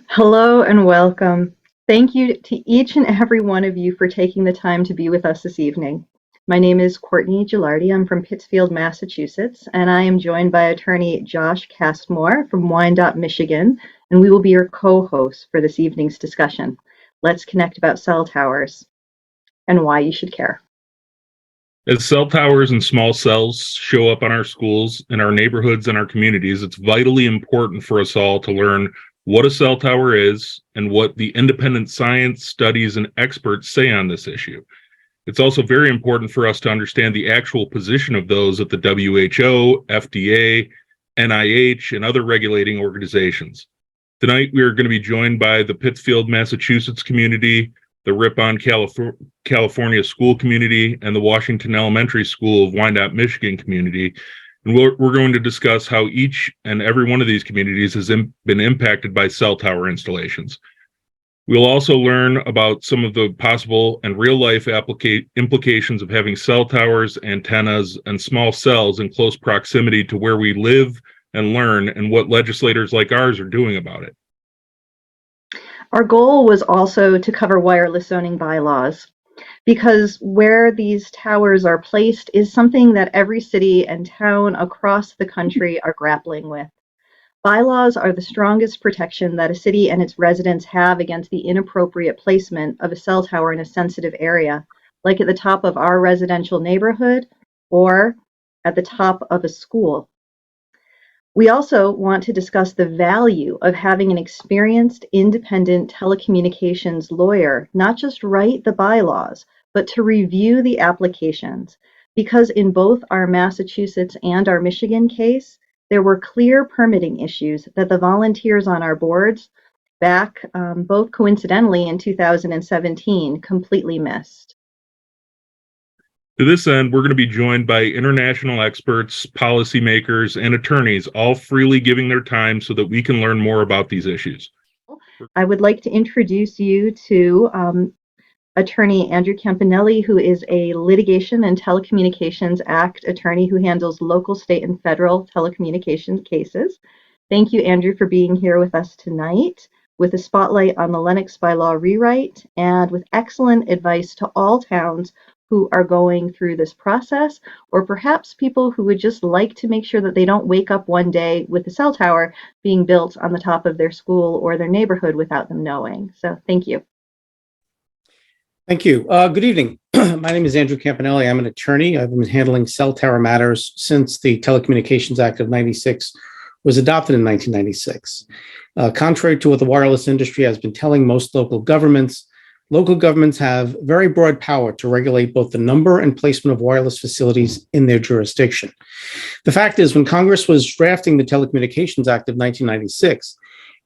Hello and welcome. Thank you to each and every one of you for taking the time to be with us this evening. My name is Courtney Gilardi. I'm from Pittsfield, Massachusetts, and I am joined by attorney Josh Castmore from Wyandotte, Michigan, and we will be your co-hosts for this evening's discussion. Let's connect about cell towers and why you should care. As cell towers and small cells show up on our schools, in our neighborhoods, and our communities, it's vitally important for us all to learn what a cell tower is and what the independent science, studies, and experts say on this issue. It's also very important for us to understand the actual position of those at the WHO, FDA, NIH, and other regulating organizations. Tonight, we are going to be joined by the Pittsfield, Massachusetts community, the Ripon, California school community, and the Washington Elementary School of Wyandotte, Michigan community. And we're going to discuss how each and every one of these communities has been impacted by cell tower installations. We'll also learn about some of the possible and real-life implications of having cell towers, antennas, and small cells in close proximity to where we live and learn, and what legislators like ours are doing about it. Our goal was also to cover wireless zoning bylaws, because where these towers are placed is something that every city and town across the country are grappling with. Bylaws are the strongest protection that a city and its residents have against the inappropriate placement of a cell tower in a sensitive area, like at the top of our residential neighborhood or at the top of a school. We also want to discuss the value of having an experienced, independent telecommunications lawyer not just write the bylaws, but to review the applications, because in both our Massachusetts and our Michigan case, there were clear permitting issues that the volunteers on our boards back, both coincidentally in 2017, completely missed. To this end, we're going to be joined by international experts, policymakers, and attorneys, all freely giving their time so that we can learn more about these issues. I would like to introduce you to attorney Andrew Campanelli, who is a Litigation and Telecommunications Act attorney who handles local, state, and federal telecommunications cases. Thank you, Andrew, for being here with us tonight, with a spotlight on the Lennox bylaw rewrite and with excellent advice to all towns who are going through this process, or perhaps people who would just like to make sure that they don't wake up one day with a cell tower being built on the top of their school or their neighborhood without them knowing. So thank you. Thank you. Good evening. My name is Andrew Campanelli. I'm an attorney. I've been handling cell tower matters since the Telecommunications Act of '96 was adopted in 1996. Contrary to what the wireless industry has been telling most local governments have very broad power to regulate both the number and placement of wireless facilities in their jurisdiction. The fact is, when Congress was drafting the Telecommunications Act of 1996,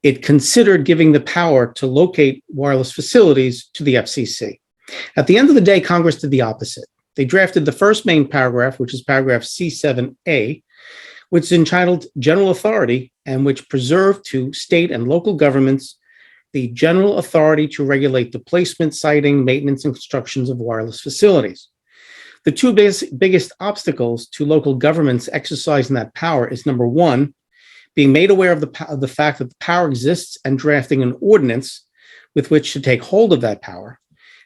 it considered giving the power to locate wireless facilities to the FCC. At the end of the day, Congress did the opposite. They drafted the first main paragraph, which is paragraph C7A, which is entitled General Authority, and which preserved to state and local governments the general authority to regulate the placement, siting, maintenance, and constructions of wireless facilities. The two biggest obstacles to local governments exercising that power is, number one, being made aware of the fact that the power exists and drafting an ordinance with which to take hold of that power.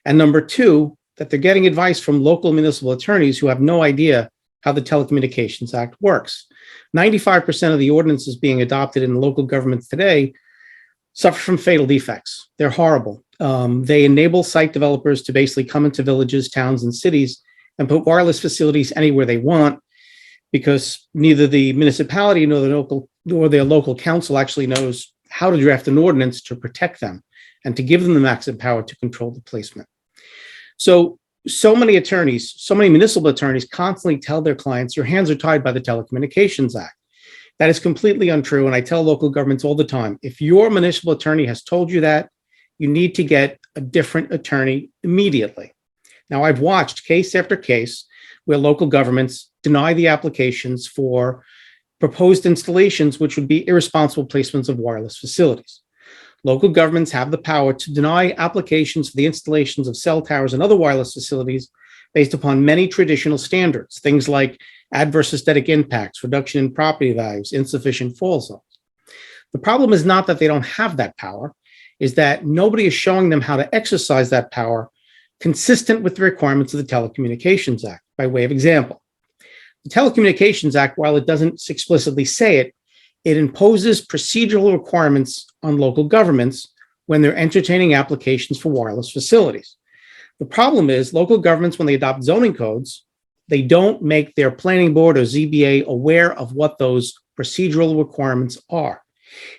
And number two, that they're getting advice from local municipal attorneys who have no idea how the Telecommunications Act works. 95% of the ordinances being adopted in local governments today suffer from fatal defects. They're horrible. They enable site developers to basically come into villages, towns, and cities and put wireless facilities anywhere they want, because neither the municipality nor their local council actually knows how to draft an ordinance to protect them and to give them the maximum power to control the placement. So many attorneys, so many municipal attorneys constantly tell their clients, your hands are tied by the Telecommunications Act. That is completely untrue. And I tell local governments all the time, if your municipal attorney has told you that, you need to get a different attorney immediately. Now, I've watched case after case where local governments deny the applications for proposed installations, which would be irresponsible placements of wireless facilities. Local governments have the power to deny applications for the installations of cell towers and other wireless facilities based upon many traditional standards, things like adverse aesthetic impacts, reduction in property values, insufficient fall zones. The problem is not that they don't have that power, is that nobody is showing them how to exercise that power consistent with the requirements of the Telecommunications Act. By way of example, the Telecommunications Act, while it doesn't explicitly say it, it imposes procedural requirements on local governments when they're entertaining applications for wireless facilities. The problem is local governments, when they adopt zoning codes, they don't make their planning board or ZBA aware of what those procedural requirements are.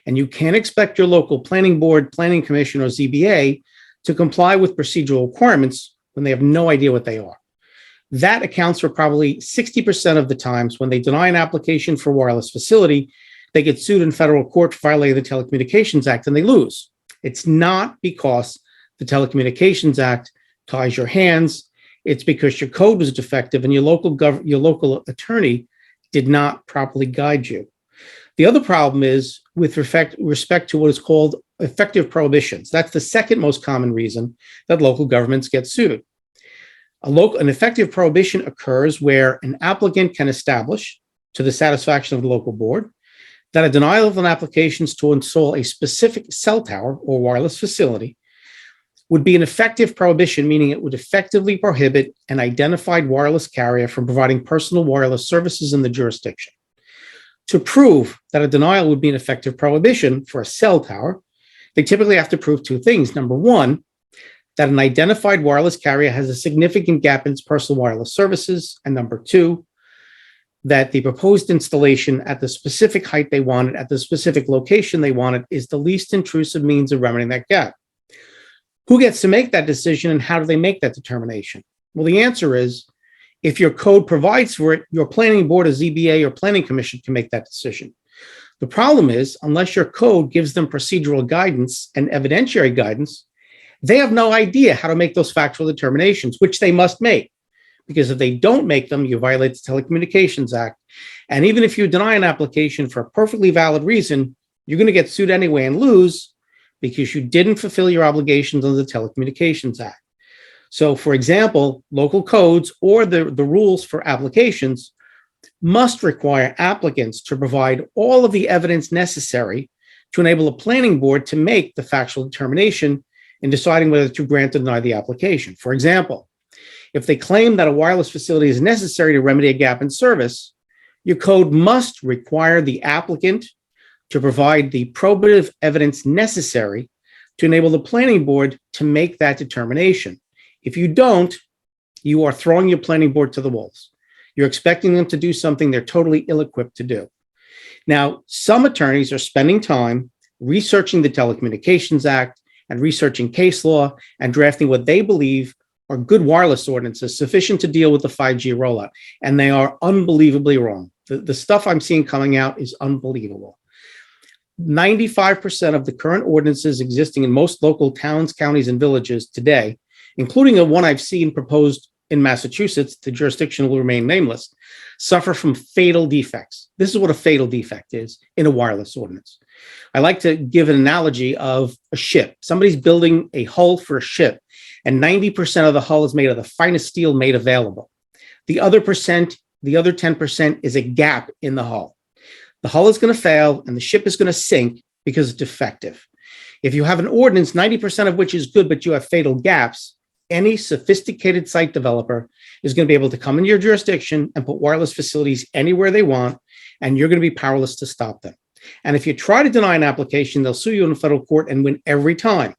And you can't expect your local planning board, planning commission, or ZBA to comply with procedural requirements when they have no idea what they are. That accounts for probably 60% of the times when they deny an application for a wireless facility, they get sued in federal court for violating the Telecommunications Act and they lose. It's not because the Telecommunications Act ties your hands. It's because your code was defective and your local attorney did not properly guide you. The other problem is with respect to what is called effective prohibitions. That's the second most common reason that local governments get sued. An effective prohibition occurs where an applicant can establish, to the satisfaction of the local board, that a denial of an application to install a specific cell tower or wireless facility would be an effective prohibition, meaning it would effectively prohibit an identified wireless carrier from providing personal wireless services in the jurisdiction. To prove that a denial would be an effective prohibition for a cell tower, they typically have to prove two things. Number one, that an identified wireless carrier has a significant gap in its personal wireless services. And number two, that the proposed installation at the specific height they wanted, at the specific location they wanted, is the least intrusive means of remedying that gap. Who gets to make that decision and how do they make that determination? Well, the answer is, if your code provides for it, your planning board, a ZBA, or planning commission can make that decision. The problem is, unless your code gives them procedural guidance and evidentiary guidance, they have no idea how to make those factual determinations, which they must make. Because if they don't make them, you violate the Telecommunications Act. And even if you deny an application for a perfectly valid reason, you're going to get sued anyway and lose because you didn't fulfill your obligations under the Telecommunications Act. So, for example, local codes or the rules for applications must require applicants to provide all of the evidence necessary to enable a planning board to make the factual determination in deciding whether to grant or deny the application. For example, if they claim that a wireless facility is necessary to remedy a gap in service, your code must require the applicant to provide the probative evidence necessary to enable the planning board to make that determination. If you don't, you are throwing your planning board to the wolves. You're expecting them to do something they're totally ill-equipped to do. Now, some attorneys are spending time researching the Telecommunications Act and researching case law and drafting what they believe are good wireless ordinances sufficient to deal with the 5G rollout. And they are unbelievably wrong. The stuff I'm seeing coming out is unbelievable. 95% of the current ordinances existing in most local towns, counties, and villages today, including the one I've seen proposed in Massachusetts, the jurisdiction will remain nameless, suffer from fatal defects. This is what a fatal defect is in a wireless ordinance. I like to give an analogy of a ship. Somebody's building a hull for a ship, and 90% of the hull is made of the finest steel made available. The other 10% is a gap in the hull. The hull is going to fail and the ship is going to sink because it's defective. If you have an ordinance, 90% of which is good, but you have fatal gaps, any sophisticated site developer is going to be able to come into your jurisdiction and put wireless facilities anywhere they want, and you're going to be powerless to stop them. And if you try to deny an application, they'll sue you in federal court and win every time.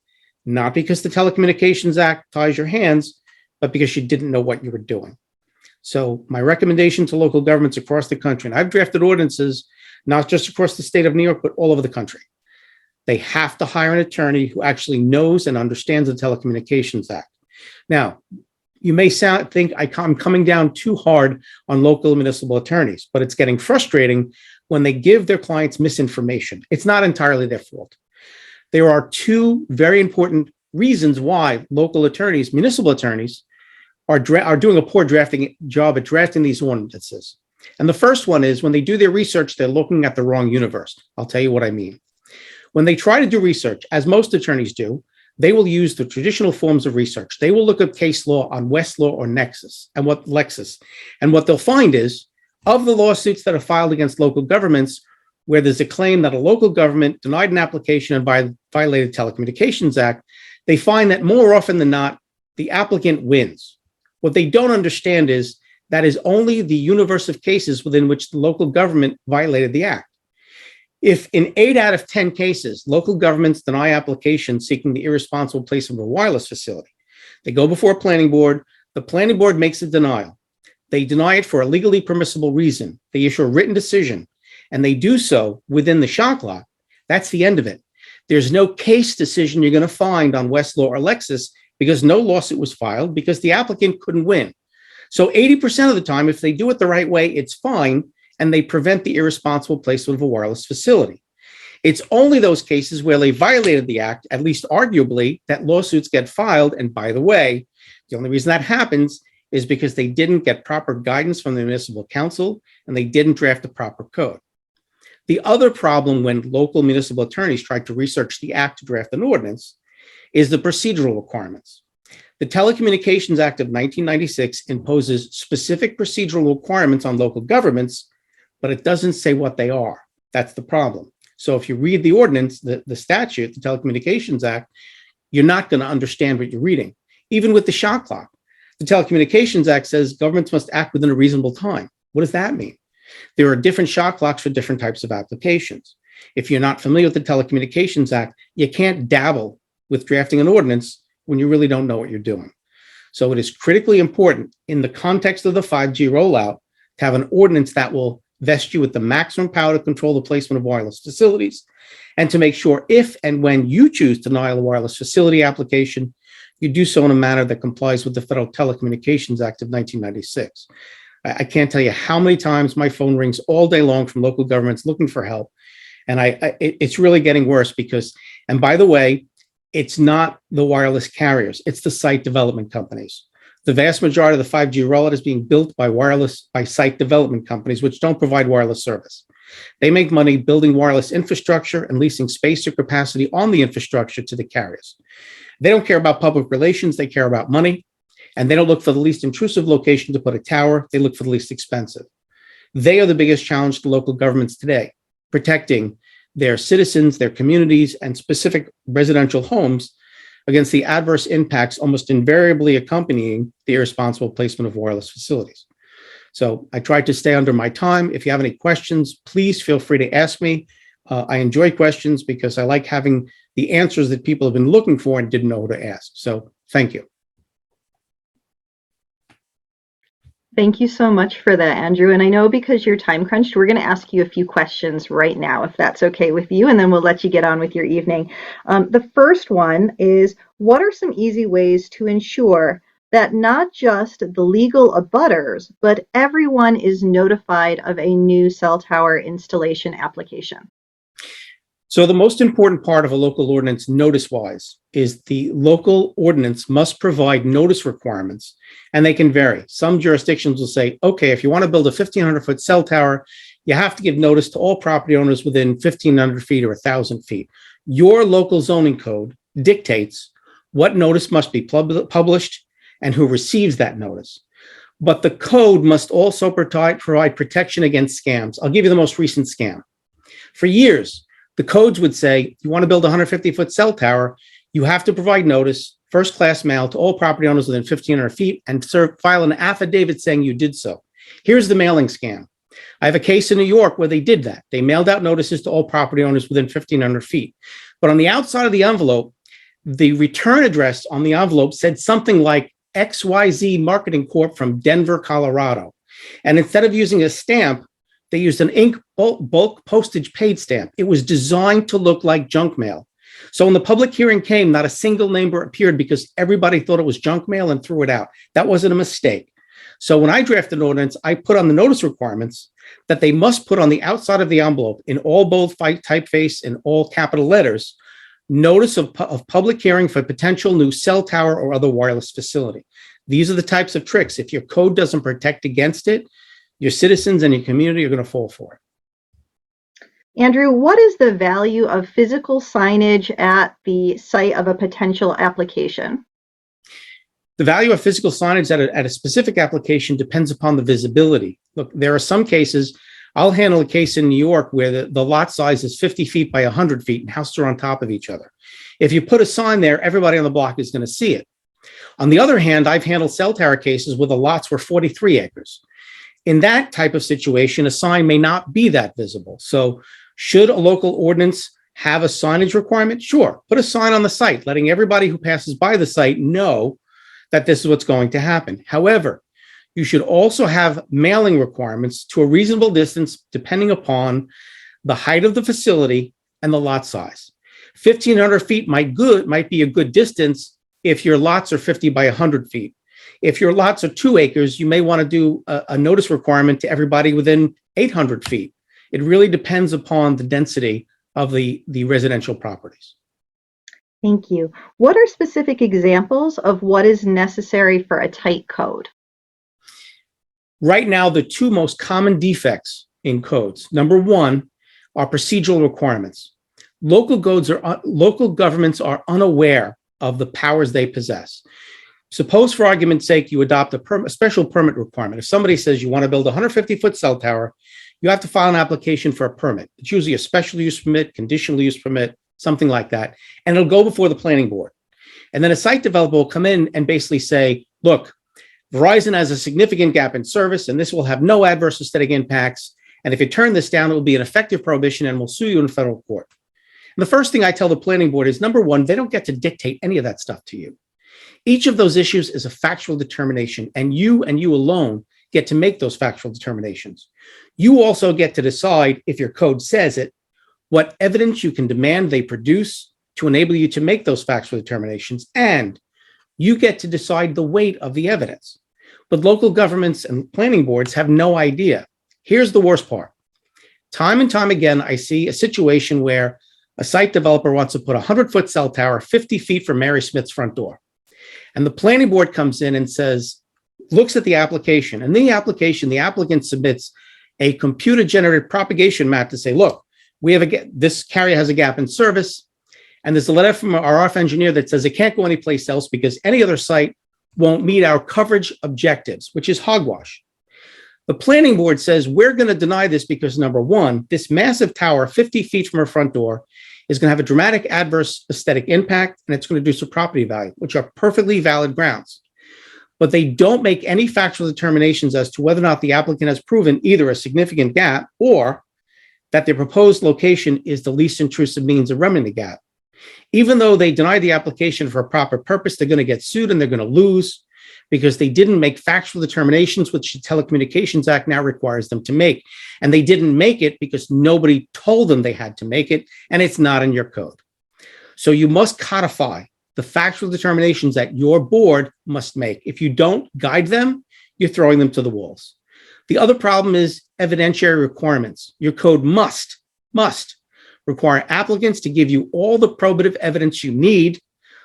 Not because the Telecommunications Act ties your hands, but because you didn't know what you were doing. So my recommendation to local governments across the country, and I've drafted ordinances, not just across the state of New York, but all over the country. They have to hire an attorney who actually knows and understands the Telecommunications Act. Now, you may think I'm coming down too hard on local municipal attorneys, but it's getting frustrating when they give their clients misinformation. It's not entirely their fault. There are two very important reasons why local attorneys, municipal attorneys, are doing a poor job at drafting these ordinances. And the first one is when they do their research, they're looking at the wrong universe. I'll tell you what I mean. When they try to do research, as most attorneys do, they will use the traditional forms of research. They will look at case law on Westlaw or Lexis. And what they'll find is, of the lawsuits that are filed against local governments, where there's a claim that a local government denied an application and violated the Telecommunications Act, they find that more often than not, the applicant wins. What they don't understand is that is only the universe of cases within which the local government violated the act. If in 8 out of 10 cases, local governments deny applications seeking the irresponsible placement of a wireless facility, they go before a planning board, the planning board makes a denial. They deny it for a legally permissible reason. They issue a written decision, and they do so within the shot clock. That's the end of it. There's no case decision you're going to find on Westlaw or Lexis because no lawsuit was filed because the applicant couldn't win. So 80% of the time, if they do it the right way, it's fine, and they prevent the irresponsible placement of a wireless facility. It's only those cases where they violated the act, at least arguably, that lawsuits get filed. And by the way, the only reason that happens is because they didn't get proper guidance from the municipal council and they didn't draft the proper code. The other problem when local municipal attorneys tried to research the act to draft an ordinance is the procedural requirements. The Telecommunications Act of 1996 imposes specific procedural requirements on local governments, but it doesn't say what they are. That's the problem. So if you read the ordinance, the statute, the Telecommunications Act, you're not going to understand what you're reading. Even with the shot clock, the Telecommunications Act says governments must act within a reasonable time. What does that mean? There are different shot clocks for different types of applications. If you're not familiar with the Telecommunications Act, you can't dabble with drafting an ordinance when you really don't know what you're doing. So it is critically important in the context of the 5G rollout to have an ordinance that will vest you with the maximum power to control the placement of wireless facilities and to make sure if and when you choose to deny a wireless facility application, you do so in a manner that complies with the Federal Telecommunications Act of 1996. I can't tell you how many times my phone rings all day long from local governments looking for help. And it's really getting worse because, and by the way, it's not the wireless carriers, it's the site development companies. The vast majority of the 5G rollout is being built by site development companies, which don't provide wireless service. They make money building wireless infrastructure and leasing space or capacity on the infrastructure to the carriers. They don't care about public relations, they care about money, and they don't look for the least intrusive location to put a tower, they look for the least expensive. They are the biggest challenge to local governments today, protecting their citizens, their communities, and specific residential homes against the adverse impacts almost invariably accompanying the irresponsible placement of wireless facilities. So I tried to stay under my time. If you have any questions, please feel free to ask me. I enjoy questions because I like having the answers that people have been looking for and didn't know who to ask. So thank you. Thank you so much for that, Andrew. And I know because you're time crunched, we're going to ask you a few questions right now, if that's okay with you, and then we'll let you get on with your evening. The first one is, what are some easy ways to ensure that not just the legal abutters, but everyone is notified of a new cell tower installation application? So the most important part of a local ordinance notice-wise is the local ordinance must provide notice requirements, and they can vary. Some jurisdictions will say, okay, if you want to build a 1,500-foot cell tower, you have to give notice to all property owners within 1,500 feet or 1,000 feet. Your local zoning code dictates what notice must be published and who receives that notice. But the code must also provide protection against scams. I'll give you the most recent scam. For years, the codes would say, you want to build a 150-foot cell tower, you have to provide notice, first-class mail to all property owners within 1,500 feet and file an affidavit saying you did so. Here's the mailing scam. I have a case in New York where they did that. They mailed out notices to all property owners within 1,500 feet. But on the outside of the envelope, the return address on the envelope said something like XYZ Marketing Corp from Denver, Colorado. And instead of using a stamp, they used an ink bulk postage paid stamp. It was designed to look like junk mail. So when the public hearing came, not a single number appeared because everybody thought it was junk mail and threw it out. That wasn't a mistake. So when I drafted an ordinance, I put on the notice requirements that they must put on the outside of the envelope in all bold typeface and all capital letters, notice of public hearing for potential new cell tower or other wireless facility. These are the types of tricks. If your code doesn't protect against it, your citizens and your community are going to fall for it. Andrew, what is the value of physical signage at the site of a potential application? The value of physical signage at a specific application depends upon the visibility. Look, there are some cases I'll handle a case in New York where the lot size is 50 feet by 100 feet and houses are on top of each other. If you put a sign there, everybody on the block is going to see it. On the other hand, I've handled cell tower cases where the lots were 43 acres. In that type of situation, a sign may not be that visible. So should a local ordinance have a signage requirement? Sure. Put a sign on the site, letting everybody who passes by the site know that this is what's going to happen. However, you should also have mailing requirements to a reasonable distance, depending upon the height of the facility and the lot size. 1,500 feet might be a good distance if your lots are 50 by 100 feet. If your lots are 2 acres, you may want to do a notice requirement to everybody within 800 feet. It really depends upon the density of the residential properties. Thank you. What are specific examples of what is necessary for a tight code? Right now, the 2 most common defects in codes, number 1, are procedural requirements. Local governments are unaware of the powers they possess. Suppose, for argument's sake, you adopt a special permit requirement. If somebody says you want to build a 150-foot cell tower, you have to file an application for a permit. It's usually a special use permit, conditional use permit, something like that. And it'll go before the planning board. And then a site developer will come in and basically say, look, Verizon has a significant gap in service, and this will have no adverse aesthetic impacts. And if you turn this down, it will be an effective prohibition and we'll sue you in federal court. And the first thing I tell the planning board is, number 1, they don't get to dictate any of that stuff to you. Each of those issues is a factual determination, and you alone get to make those factual determinations. You also get to decide, if your code says it, what evidence you can demand they produce to enable you to make those factual determinations, and you get to decide the weight of the evidence. But local governments and planning boards have no idea. Here's the worst part. Time and time again, I see a situation where a site developer wants to put a 100-foot cell tower 50 feet from Mary Smith's front door. And the planning board comes in and says, looks at the application. And the application, the applicant submits a computer-generated propagation map to say, look, this carrier has a gap in service. And there's a letter from our RF engineer that says it can't go anyplace else because any other site won't meet our coverage objectives, which is hogwash. The planning board says we're going to deny this because, number 1, this massive tower 50 feet from her front door is going to have a dramatic adverse aesthetic impact, and it's going to reduce the property value, which are perfectly valid grounds. But they don't make any factual determinations as to whether or not the applicant has proven either a significant gap or that the proposed location is the least intrusive means of remedying the gap. Even though they deny the application for a proper purpose, they're going to get sued and they're going to lose because they didn't make factual determinations, which the Telecommunications Act now requires them to make. And they didn't make it because nobody told them they had to make it, and it's not in your code. So you must codify the factual determinations that your board must make. If you don't guide them, you're throwing them to the wolves. The other problem is evidentiary requirements. Your code must require applicants to give you all the probative evidence you need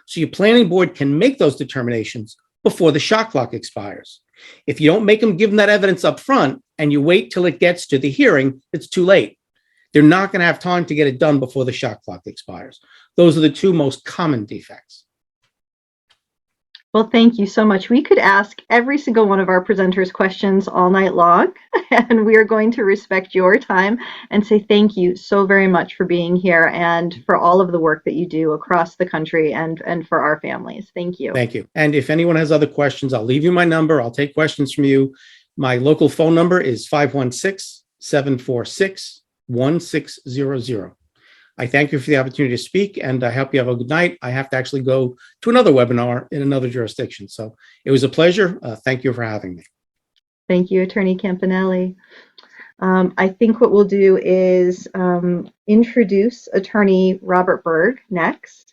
so your planning board can make those determinations before the shot clock expires. If you don't make them give them that evidence up front and you wait till it gets to the hearing, it's too late. They're not going to have time to get it done before the shot clock expires. Those are the 2 most common defects. Well, thank you so much. We could ask every single one of our presenters questions all night long, and we are going to respect your time and say thank you so very much for being here and for all of the work that you do across the country and for our families. Thank you. Thank you. And if anyone has other questions, I'll leave you my number. I'll take questions from you. My local phone number is 516-746-1600. I thank you for the opportunity to speak, and I hope you have a good night. I have to actually go to another webinar in another jurisdiction. So it was a pleasure. Thank you for having me. Thank you, Attorney Campanelli. I think what we'll do is introduce Attorney Robert Berg next.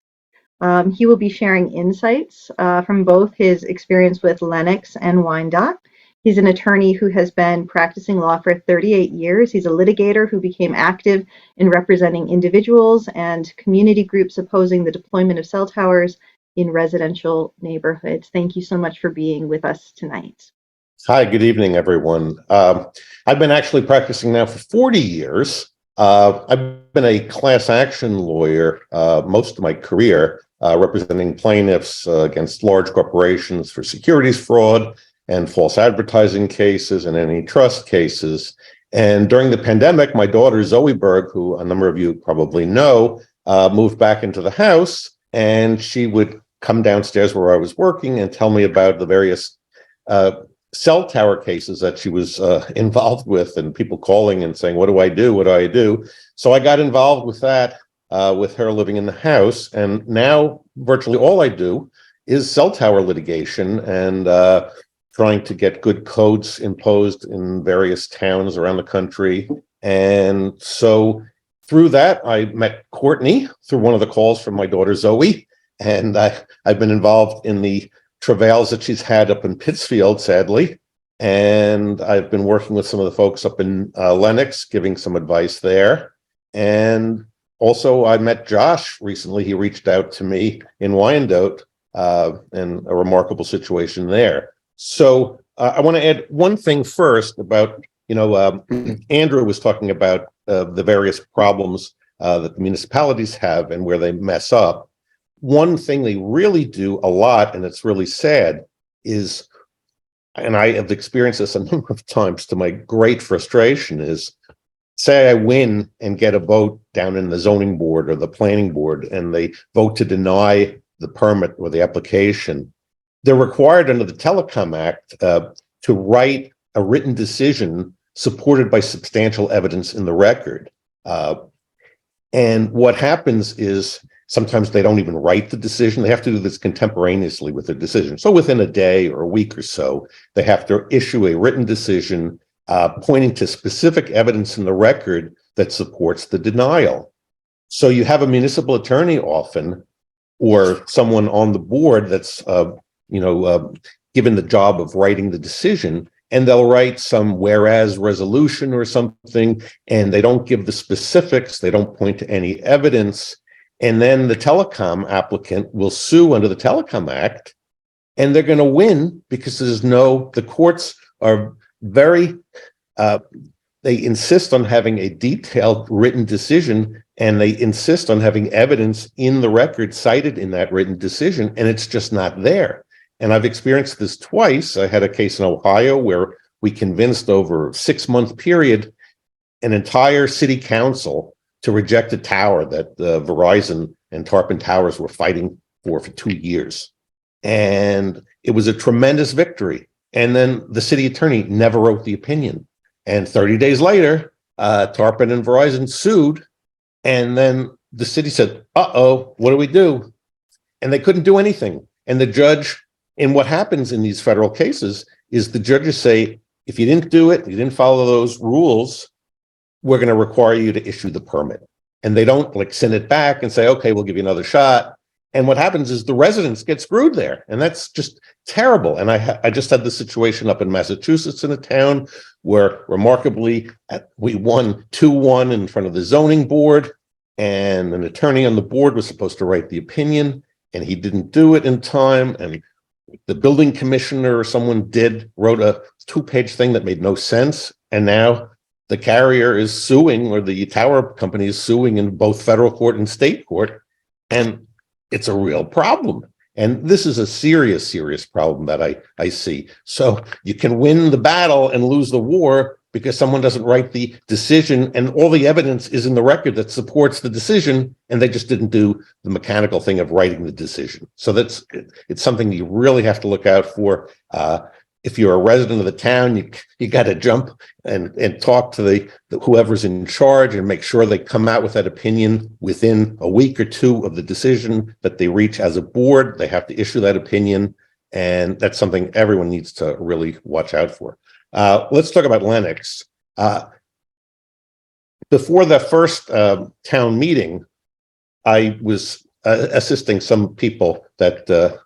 He will be sharing insights from both his experience with Lennox and Wyandotte. He's an attorney who has been practicing law for 38 years. He's a litigator who became active in representing individuals and community groups opposing the deployment of cell towers in residential neighborhoods. Thank you so much for being with us tonight. Hi, good evening, everyone. I've been actually practicing now for 40 years. I've been a class action lawyer most of my career, representing plaintiffs against large corporations for securities fraud and false advertising cases and antitrust cases. And during the pandemic, my daughter, Zoe Berg, who a number of you probably know, moved back into the house, and she would come downstairs where I was working and tell me about the various cell tower cases that she was involved with, and people calling and saying, what do I do? What do I do? So I got involved with that with her living in the house. And now virtually all I do is cell tower litigation and trying to get good codes imposed in various towns around the country. And so through that, I met Courtney through one of the calls from my daughter, Zoe. And I've been involved in the travails that she's had up in Pittsfield, sadly. And I've been working with some of the folks up in Lenox, giving some advice there. And also I met Josh recently. He reached out to me in Wyandotte and a remarkable situation there. So I want to add one thing first about, Andrew was talking about the various problems that the municipalities have and where they mess up. One thing they really do a lot, and it's really sad, is, and I have experienced this a number of times to my great frustration, is say I win and get a vote down in the zoning board or the planning board, and they vote to deny the permit or the application. They're required under the Telecom Act to write a written decision supported by substantial evidence in the record. And what happens is sometimes they don't even write the decision. They have to do this contemporaneously with their decision. So within a day or a week or so, they have to issue a written decision pointing to specific evidence in the record that supports the denial. So you have a municipal attorney often, or someone on the board that's given the job of writing the decision, and they'll write some whereas resolution or something, and they don't give the specifics. They don't point to any evidence. And then the telecom applicant will sue under the Telecom Act, and they're going to win because the courts are very, they insist on having a detailed written decision, and they insist on having evidence in the record cited in that written decision, and it's just not there. And I've experienced this twice. I had a case in Ohio where we convinced over a 6-month period an entire city council to reject a tower that Verizon and Tarpon Towers were fighting for 2 years. And it was a tremendous victory. And then the city attorney never wrote the opinion. And 30 days later, Tarpon and Verizon sued. And then the city said, uh-oh, what do we do? And they couldn't do anything. And the judge, and what happens in these federal cases is the judges say, if you didn't do it, you didn't follow those rules, we're going to require you to issue the permit. And they don't send it back and say, okay, we'll give you another shot. And what happens is the residents get screwed there. And that's just terrible. And I just had this situation up in Massachusetts in a town where remarkably we won 2-1 in front of the zoning board, and an attorney on the board was supposed to write the opinion, and he didn't do it in time. And the building commissioner or someone wrote a 2-page thing that made no sense. And now the carrier is suing, or the tower company is suing in both federal court and state court. And it's a real problem. And this is a serious, serious problem that I see. So you can win the battle and lose the war because someone doesn't write the decision, and all the evidence is in the record that supports the decision, and they just didn't do the mechanical thing of writing the decision. So it's something you really have to look out for. If you're a resident of the town, you got to jump and talk to whoever's in charge and make sure they come out with that opinion within a week or 2 of the decision that they reach as a board. They have to issue that opinion, and that's something everyone needs to really watch out for. Let's talk about Lenox. Before the first town meeting, I was assisting some people that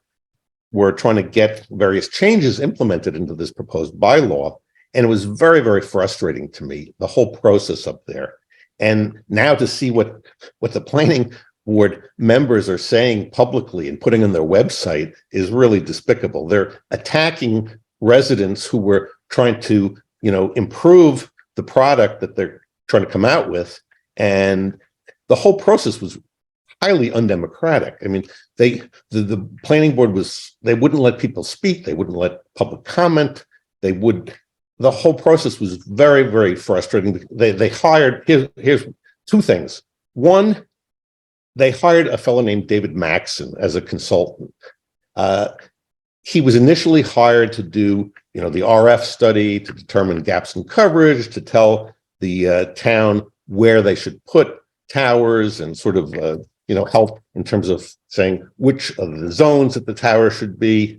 were trying to get various changes implemented into this proposed bylaw. And it was very, very frustrating to me, the whole process up there. And now to see what the planning board members are saying publicly and putting on their website is really despicable. They're attacking residents who were trying to, improve the product that they're trying to come out with. And the whole process was highly undemocratic. I mean, the planning board they wouldn't let people speak. They wouldn't let public comment. They would the whole process was very, very frustrating. They hired, here's two things. One, they hired a fellow named David Maxson as a consultant. He was initially hired to do, the RF study, to determine gaps in coverage, to tell the town where they should put towers and sort of, help in terms of saying which of the zones that the tower should be.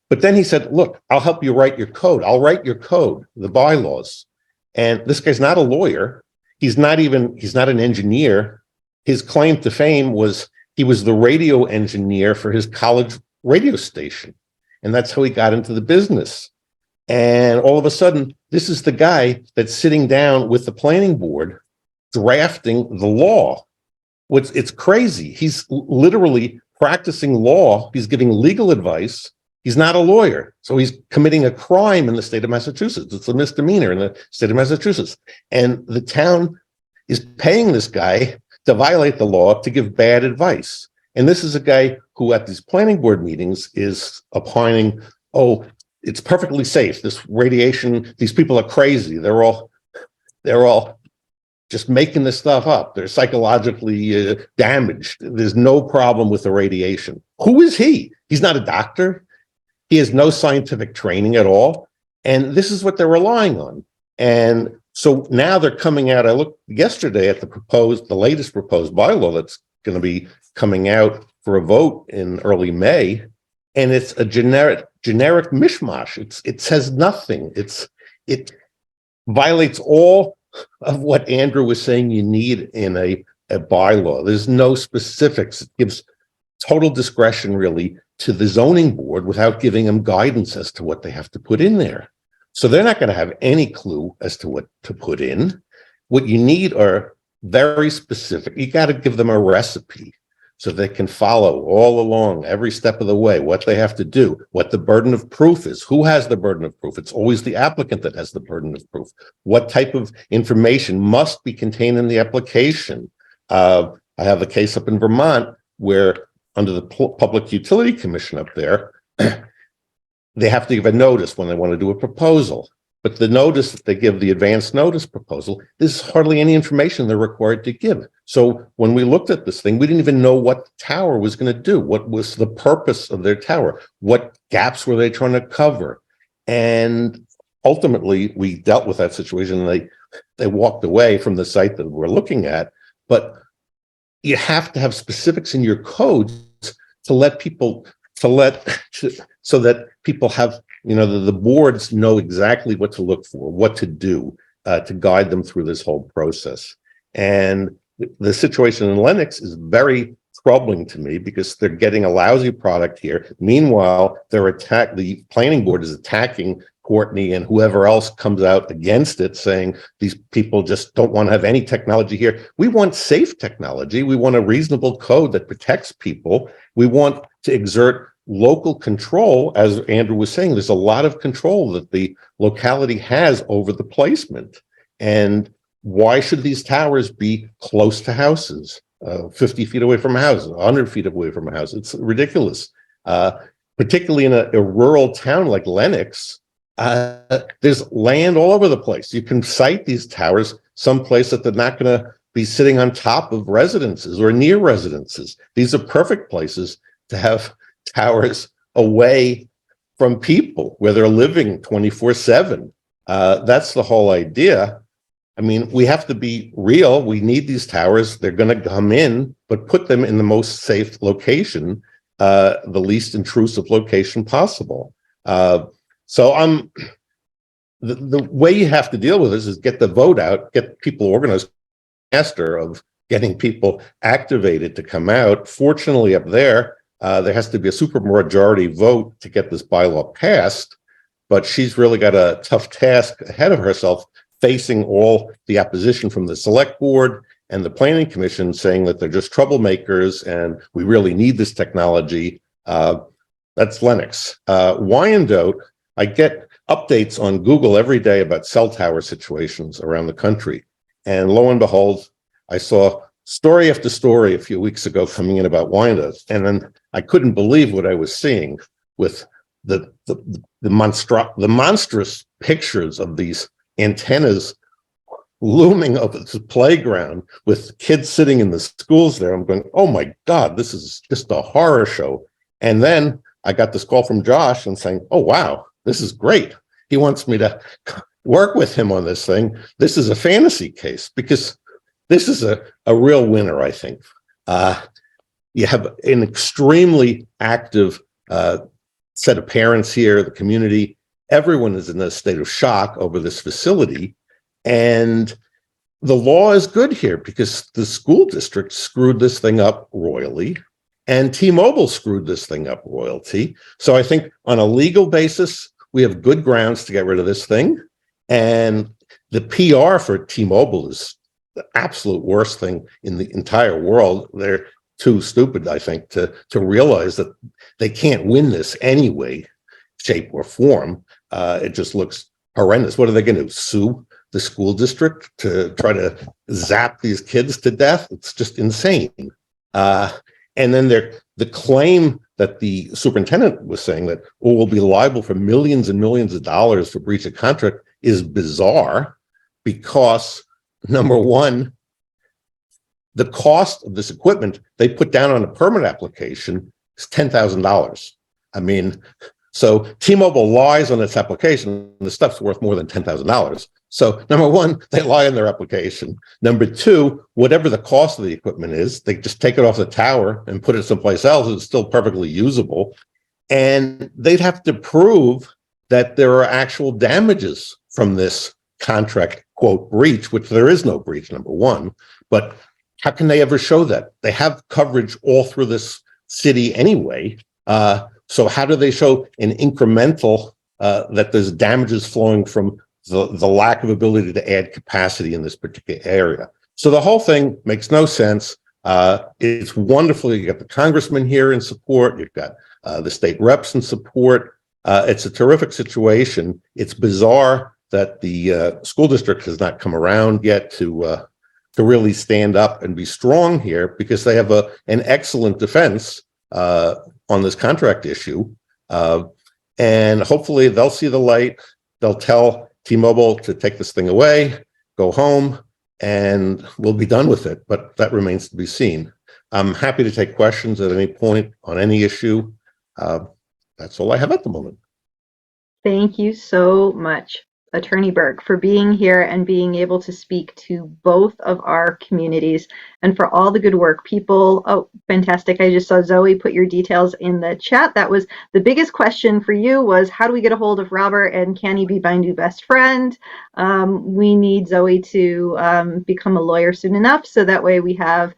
But then he said, look, I'll help you write your code. I'll write your code, the bylaws. And this guy's not a lawyer. He's not an engineer. His claim to fame was he was the radio engineer for his college radio station. And that's how he got into the business. And all of a sudden, this is the guy that's sitting down with the planning board drafting the law. It's crazy. He's literally practicing law. He's giving legal advice. He's not a lawyer. So he's committing a crime in the state of Massachusetts. It's a misdemeanor in the state of Massachusetts. And the town is paying this guy to violate the law, to give bad advice. And this is a guy who at these planning board meetings is opining, oh, it's perfectly safe. This radiation, these people are crazy. They're all just making this stuff up. They're psychologically damaged. There's no problem with the radiation. Who is he? He's not a doctor. He has no scientific training at all. And this is what they're relying on. And so now they're coming out. I looked yesterday at the latest proposed bylaw that's going to be coming out for a vote in early May. And it's a generic mishmash. It says nothing. It violates all of what Andrew was saying you need in a bylaw. There's no specifics. It gives total discretion really to the zoning board without giving them guidance as to what they have to put in there. So they're not going to have any clue as to what to put in. What you need are very specific. You got to give them a recipe so they can follow all along every step of the way what they have to do, what the burden of proof is. Who has the burden of proof? It's always the applicant that has the burden of proof. What type of information must be contained in the application? I have a case up in Vermont where under the Public Utility Commission up there, they have to give a notice when they want to do a proposal. But the notice that they give, the advance notice proposal, there's hardly any information they're required to give. So when we looked at this thing, we didn't even know what the tower was going to do. What was the purpose of their tower? What gaps were they trying to cover? And ultimately, we dealt with that situation. And they walked away from the site that we're looking at. But you have to have specifics in your codes to let people, so that people have, the boards know exactly what to look for, what to do to guide them through this whole process. And the situation in Lennox is very troubling to me because they're getting a lousy product here. Meanwhile, the planning board is attacking Courtney and whoever else comes out against it, saying these people just don't want to have any technology here. We want safe technology. We want a reasonable code that protects people. We want to exert local control. As Andrew was saying, there's a lot of control that the locality has over the placement. And why should these towers be close to houses, 50 feet away from a house, 100 feet away from a house? It's ridiculous. Particularly in a rural town like Lennox, there's land all over the place. You can site these towers someplace that they're not going to be sitting on top of residences or near residences. These are perfect places to have towers away from people where they're living 24/7. That's the whole idea. I mean, we have to be real. We need these towers. They're going to come in, but put them in the most safe location, the least intrusive location possible. So the way you have to deal with this is get the vote out, get people organized faster of getting people activated to come out. Fortunately, up there has to be a supermajority vote to get this bylaw passed, but she's really got a tough task ahead of herself, facing all the opposition from the select board and the planning commission saying that they're just troublemakers and we really need this technology. That's Lennox. Wyandotte, I get updates on Google every day about cell tower situations around the country. And lo and behold, I saw story after story a few weeks ago coming in about Wyandotte. And then I couldn't believe what I was seeing with the monstrous pictures of these antennas looming over the playground with kids sitting in the schools there. I'm going, oh my God, this is just a horror show. And then I got this call from Josh and saying, oh, wow, this is great. He wants me to work with him on this thing. This is a fantasy case because this is a real winner, I think. You have an extremely active set of parents here, the community. Everyone is in a state of shock over this facility. And the law is good here because the school district screwed this thing up royally and T-Mobile screwed this thing up royally. So I think on a legal basis, we have good grounds to get rid of this thing. And the PR for T-Mobile is the absolute worst thing in the entire world. They're too stupid, I think, to realize that they can't win this anyway, shape or form. It just looks horrendous. What are they going to do? Sue the school district to try to zap these kids to death? It's just insane. And then the claim that the superintendent was saying that, oh, we'll be liable for millions and millions of dollars for breach of contract is bizarre because, number one, the cost of this equipment they put down on a permit application is $10,000. I mean, so T-Mobile lies on its application, and the stuff's worth more than $10,000. So number one, they lie on their application. Number two, whatever the cost of the equipment is, they just take it off the tower and put it someplace else. It's still perfectly usable. And they'd have to prove that there are actual damages from this contract, quote, breach, which there is no breach, number one. But how can they ever show that? They have coverage all through this city anyway. So how do they show an incremental that there's damages flowing from the lack of ability to add capacity in this particular area? So the whole thing makes no sense. It's wonderful. You got the congressman here in support. You've got the state reps in support. It's a terrific situation. It's bizarre that the school district has not come around yet to really stand up and be strong here because they have an excellent defense on this contract issue. And hopefully they'll see the light. They'll tell T-Mobile to take this thing away, go home, and we'll be done with it. But that remains to be seen. I'm happy to take questions at any point on any issue. That's all I have at the moment. Thank you so much, Attorney Burke, for being here and being able to speak to both of our communities and for all the good work. People, oh, fantastic. I just saw Zoe put your details in the chat. That was the biggest question for you was how do we get a hold of Robert and can he be my new best friend? We need Zoe to become a lawyer soon enough so that way we have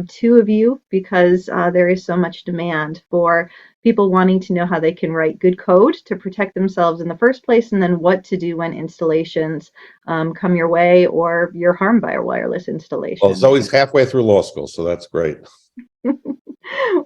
two of you because there is so much demand for people wanting to know how they can write good code to protect themselves in the first place and then what to do when installations come your way or you're harmed by a wireless installation. Well, Zoe's halfway through law school, so that's great.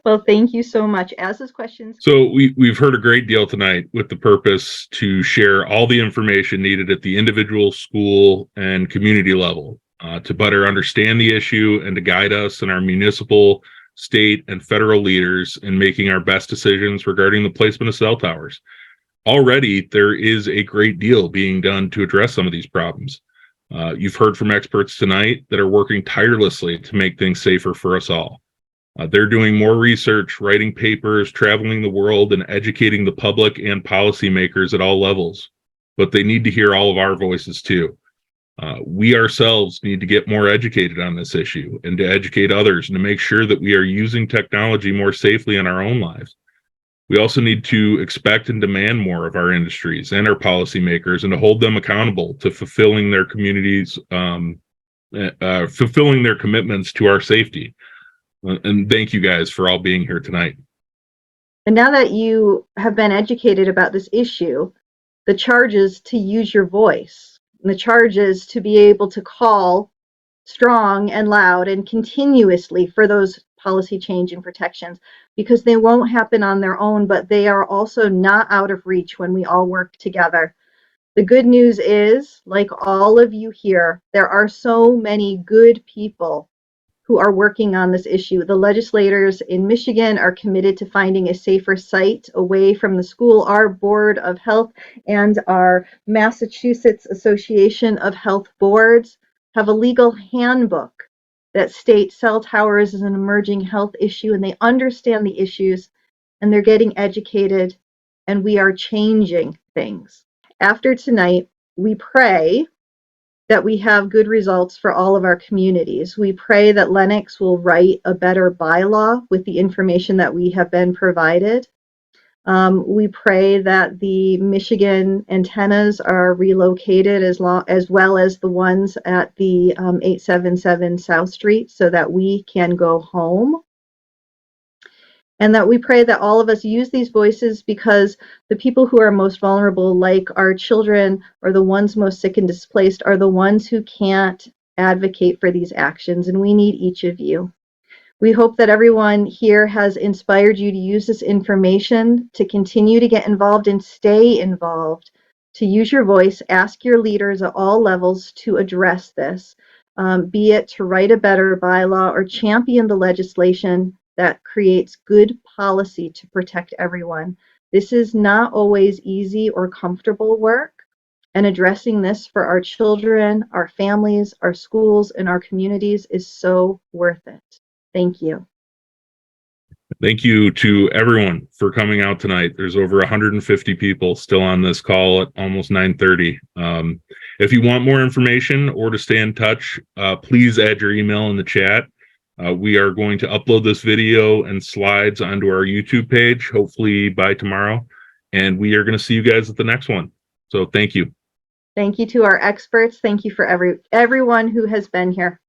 Well, thank you so much. As his questions. So we've heard a great deal tonight with the purpose to share all the information needed at the individual school and community level to better understand the issue and to guide us in our municipal, state, and federal leaders in making our best decisions regarding the placement of cell towers. Already, there is a great deal being done to address some of these problems. You've heard from experts tonight that are working tirelessly to make things safer for us all. They're doing more research, writing papers, traveling the world, and educating the public and policymakers at all levels. But they need to hear all of our voices too. We ourselves need to get more educated on this issue and to educate others and to make sure that we are using technology more safely in our own lives. We also need to expect and demand more of our industries and our policymakers and to hold them accountable to fulfilling their communities, fulfilling their commitments to our safety. And thank you guys for all being here tonight. And now that you have been educated about this issue, the charge is to use your voice. And the charge is to be able to call strong and loud and continuously for those policy change and protections because they won't happen on their own, but they are also not out of reach when we all work together. The good news is, like all of you here, there are so many good people who are working on this issue. The legislators in Michigan are committed to finding a safer site away from the school. Our Board of Health and our Massachusetts Association of Health Boards have a legal handbook that states cell towers is an emerging health issue, and they understand the issues, and they're getting educated, and we are changing things. After tonight, we pray that we have good results for all of our communities. We pray that Lennox will write a better bylaw with the information that we have been provided. We pray that the Michigan antennas are relocated as well as the ones at the 877 South Street so that we can go home. And that we pray that all of us use these voices because the people who are most vulnerable, like our children or the ones most sick and displaced, are the ones who can't advocate for these actions, and we need each of you. We hope that everyone here has inspired you to use this information, to continue to get involved and stay involved, to use your voice, ask your leaders at all levels to address this, be it to write a better bylaw or champion the legislation that creates good policy to protect everyone. This is not always easy or comfortable work, and addressing this for our children, our families, our schools, and our communities is so worth it. Thank you. Thank you to everyone for coming out tonight. There's over 150 people still on this call at almost 9:30. If you want more information or to stay in touch, please add your email in the chat. We are going to upload this video and slides onto our YouTube page, hopefully by tomorrow. And we are going to see you guys at the next one. So thank you. Thank you to our experts. Thank you for everyone who has been here.